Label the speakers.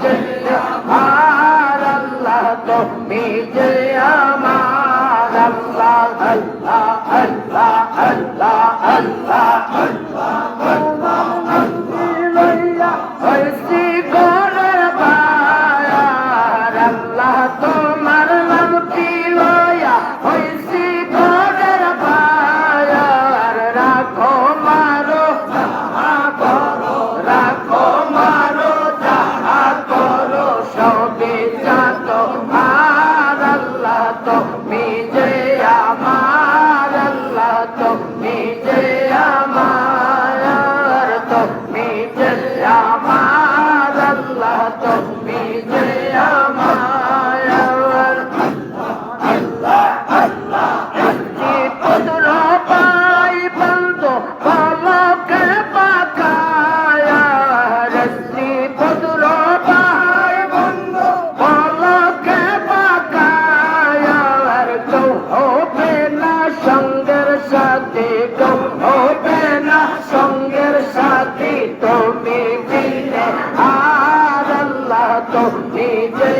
Speaker 1: যে আমার আল্লাহ তুমি যে আমার আল্লাহ আল্লাহ আল্লাহ আল্লাহ আল্লাহ লইয়া হইছি ঘরের বায়ার আল্লাহ তোমার নাম কি লইয়া হইছি ঘরের বায়ার রাখো মারো যাহা করো রাখো মারো যাহা করো সবে যাত আর আল্লাহ তুমি যে আমার আল্লাহ তুমি যে আমার তুমি যে আমার আল্লাহ তুমি যে আমার আল্লাহ আল্লাহ কি পুত্র পাই বন্ধু পলকে পাকায়া রশ্মি পুত্র পাই বন্ধু পলকে পাকায়া কেউ হবে না সঙ্গের সাথে কেউ হবে না সঙ্গের সাথে তুমি বিনে আর আল্লাহ তুমি যে